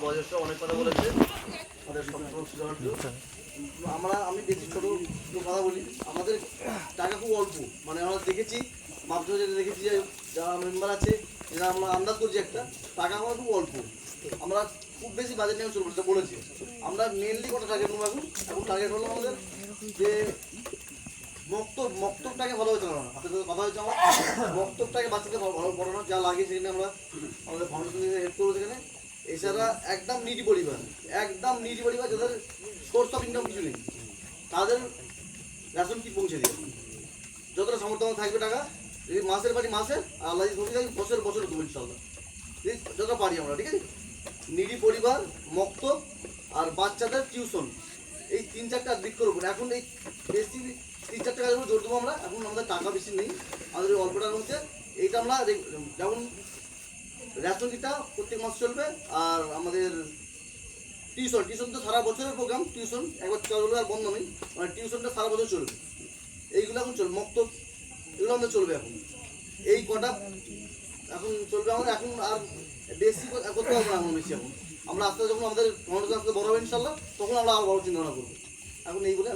বয়োজ্যেষ্ঠ অনেক কথা বলেছে আমাদের আমি বেশি ছোটো কথা বলি। আমাদের টাকা খুব অল্প, মানে আমরা দেখেছি মাধ্যমে যেটা দেখেছি যে যারা মেম্বার আছে যেটা আমরা আন্দাজ করছি একটা টাকা আমরা খুব অল্প, আমরা খুব বেশি বাজেট নিয়ে চলবো সেটা বলেছি। আমরা মেনলি কটা টার্গেট নেবো এখন টার্গেট হলো আমাদের যে মক্তবটাকে ভালোভাবে চালানো। আপনাদের কথা হচ্ছে আমার মক্তবটাকে বাচ্চাদের ভালো পড়ানো, যা লাগে সেখানে আমরা আমাদের ফাউন্ডেশন থেকে হেল্প করবো সেখানে। এছাড়া একদম নিডি পরিবার যাদের সোর্স অফ ইনকাম কিছু নেই তাদের রেশন কিট পৌঁছে দিয়ে যতটা সামর্থ্য থাকবে টাকা, যদি মাসের বাড়ি মাসে আর আল্লাহ যদি থাকি বছর দেবো ইনশাল্লাহ, যতটা পারি আমরা। ঠিক আছে, নিডি পরিবার, মক্তব আর বাচ্চাদের টিউশন, এই 3-4টা দিকের উপর এখন এই বেশি 3-4 টাকার উপর জোর দেবো আমরা। এখন আমাদের টাকা বেশি নেই, আমাদের অল্প টাকা হচ্ছে এইটা আমরা যেমন রেশন কিটটা প্রত্যেক মাস চলবে। আর আমাদের টিউশন তো সারা বছরের প্রোগ্রাম, টিউশন একবার চলবে আর বন্ধ নেই, মানে টিউশনটা সারা বছর চলবে। এইগুলো এখন চলবে, মক্তব এগুলো আমাদের চলবে এখন, এই কটা এখন চলবে আমাদের। এখন আর বেশি করতে হবে না, এখন বেশি এখন আমরা আস্তে যখন আমাদের ফাউন্ডেশন আস্তে বড় হবে ইনশাল্লাহ তখন আমরা আরও বড় চিন্তা ভাবনা করবো। এখন এই বলে